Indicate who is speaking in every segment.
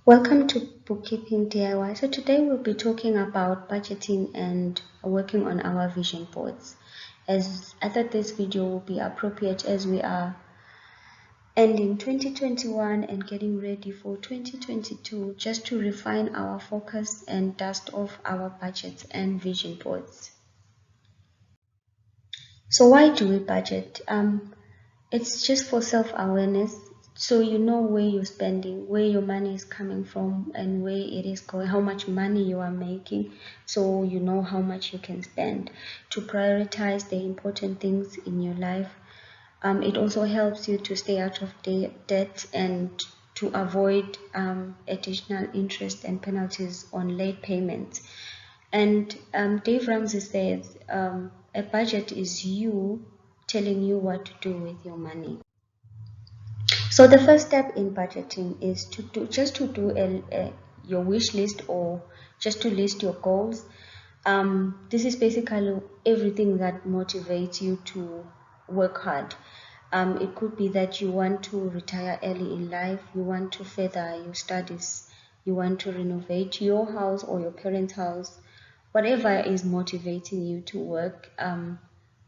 Speaker 1: Welcome to Bookkeeping DIY. So today we'll be talking about budgeting and working on our vision boards. As I thought this video will be appropriate as we are ending 2021 and getting ready for 2022, just to refine our focus and dust off our budgets and vision boards. So why do we budget? It's just for self-awareness, so you know where you're spending, where your money is coming from, and where it is going, how much money you are making, so you know how much you can spend to prioritize the important things in your life. It also helps you to stay out of debt and to avoid additional interest and penalties on late payments. And Dave Ramsey says a budget is you telling you what to do with your money. So the first step in budgeting is to do your wish list, or just to list your goals. This is basically everything that motivates you to work hard. It could be that you want to retire early in life, you want to further your studies, you want to renovate your house or your parents' house. Whatever is motivating you to work,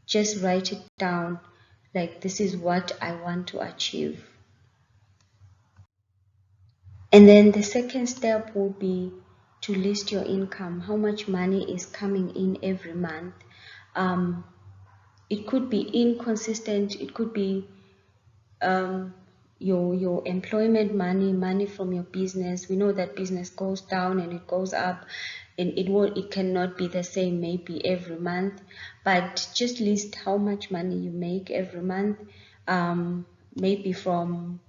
Speaker 1: just write it down, like, this is what I want to achieve. And then the second step will be to list your income, how much money is coming in every month. It could be inconsistent, it could be your employment money from your business. We know that business goes down and it goes up, and it cannot be the same maybe every month, but just list how much money you make every month, maybe from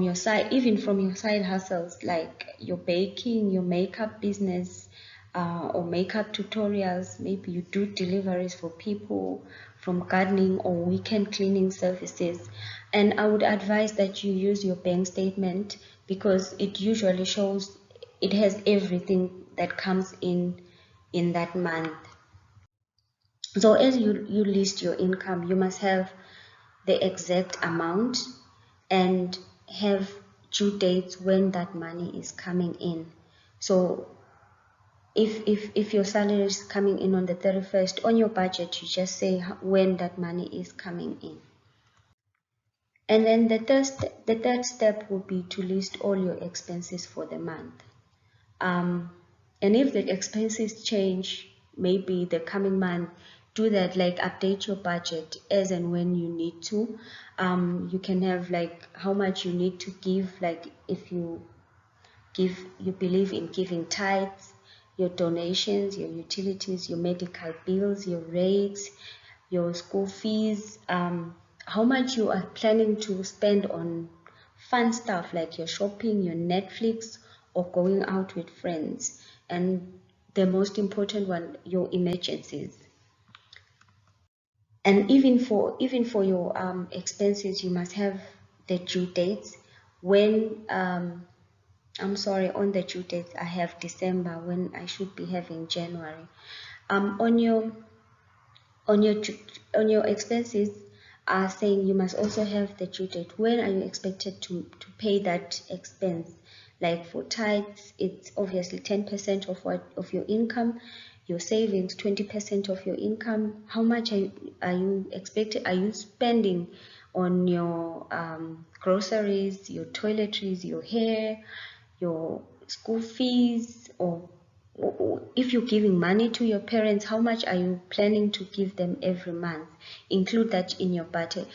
Speaker 1: your side, even from your side hustles, like your baking, your makeup business, or makeup tutorials. Maybe you do deliveries for people, from gardening or weekend cleaning services. And I would advise that you use your bank statement, because it usually shows, it has everything that comes in that month. So as you list your income, you must have the exact amount and have due dates when that money is coming in. So if your salary is coming in on the 31st, on your budget you just say when that money is coming in. And then the third step would be to list all your expenses for the month. And if the expenses change, maybe the coming month, do that, like update your budget as and when you need to. You can have like how much you need to give, like if you believe in giving tithes, your donations, your utilities, your medical bills, your rates, your school fees, how much you are planning to spend on fun stuff like your shopping, your Netflix, or going out with friends. And the most important one, your emergencies. And even for your expenses, you must have the due dates. When I'm sorry, on the due dates I have December, when I should be having January. On your expenses are saying you must also have the due date. When are you expected to pay that expense? Like for tithes, it's obviously 10% of your income. Your savings, 20% of your income. How much are you expected? Are you spending on your groceries, your toiletries, your hair, your school fees, or if you're giving money to your parents, how much are you planning to give them every month? Include that in your budget.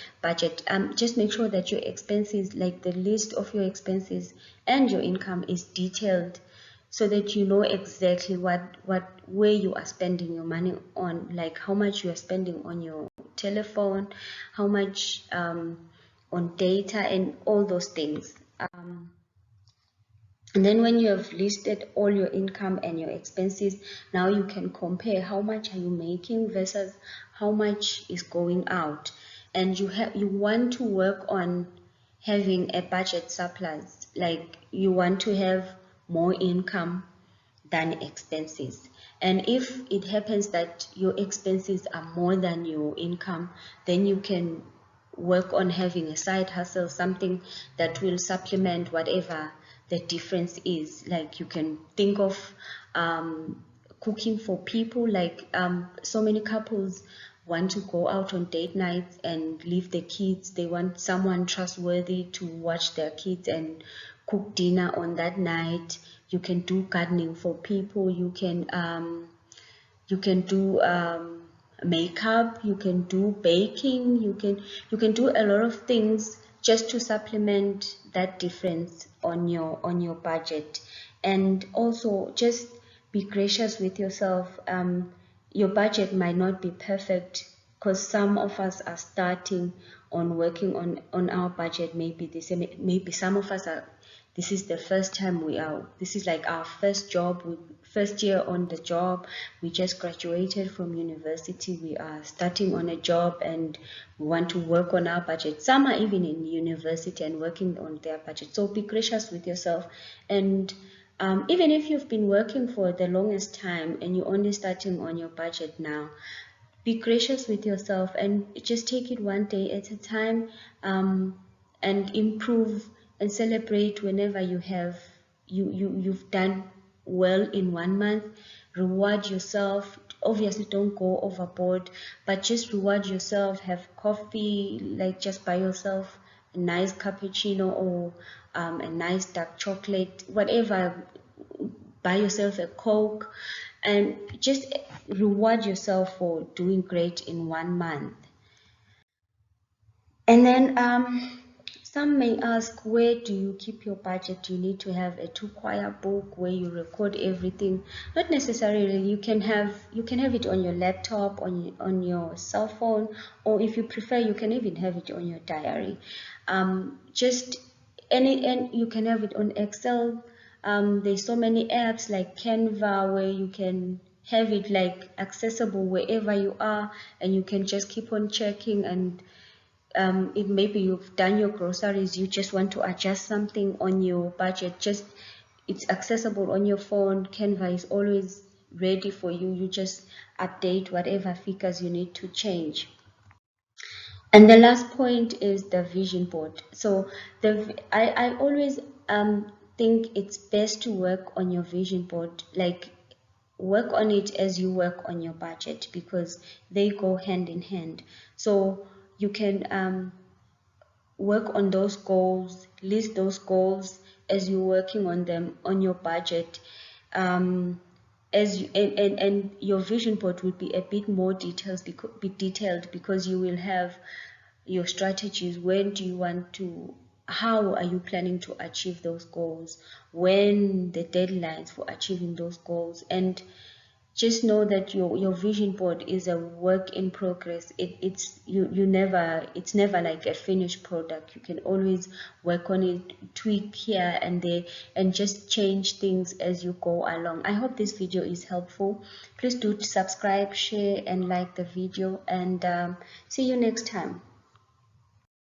Speaker 1: Just make sure that your expenses, like the list of your expenses and your income, is detailed, so that you know exactly where you are spending your money on, like how much you are spending on your telephone, how much on data, and all those things. And then when you have listed all your income and your expenses, now you can compare how much are you making versus how much is going out. And you want to work on having a budget surplus, like you want to have more income than expenses. And if it happens that your expenses are more than your income, then you can work on having a side hustle, something that will supplement whatever the difference is. Like, you can think of cooking for people, like so many couples want to go out on date nights and leave the kids. They want someone trustworthy to watch their kids and cook dinner on that night. You can do gardening for people. You can do makeup. You can do baking. You can do a lot of things just to supplement that difference on your budget. And also, just be gracious with yourself. Your budget might not be perfect, because some of us are starting on working on our budget. Maybe some of us are, this is the first time this is like our first job, first year on the job. We just graduated from university. We are starting on a job and we want to work on our budget. Some are even in university and working on their budget. So be gracious with yourself. And even if you've been working for the longest time and you're only starting on your budget now, be gracious with yourself and just take it one day at a time, and improve and celebrate whenever you've done well in 1 month. Reward yourself. Obviously, don't go overboard, but just reward yourself. Have coffee, like just buy yourself a nice cappuccino, or a nice dark chocolate, whatever. Buy yourself a Coke, and just reward yourself for doing great in 1 month. And then some may ask, where do you keep your budget? You need to have a 2-quire book where you record everything. Not necessarily. You can have it on your laptop, on your cell phone, or if you prefer, you can even have it on your diary. Just and you can have it on Excel. There's so many apps like Canva where you can have it like accessible wherever you are, and you can just keep on checking. And if maybe you've done your groceries, you just want to adjust something on your budget, just it's accessible on your phone. Canva is always ready for you. You just update whatever figures you need to change. And the last point is the vision board. So I always think it's best to work on your vision board, like work on it as you work on your budget, because they go hand in hand. So you can work on those goals, list those goals as you're working on them on your budget. As you, and your vision board will be a bit more detailed, because you will have your strategies. When do you want to, how are you planning to achieve those goals, when the deadlines for achieving those goals. And just know that your vision board is a work in progress. It's never like a finished product. You can always work on it, tweak here and there, and just change things as you go along. I hope this video is helpful. Please do subscribe, share, and like the video, and see you next time.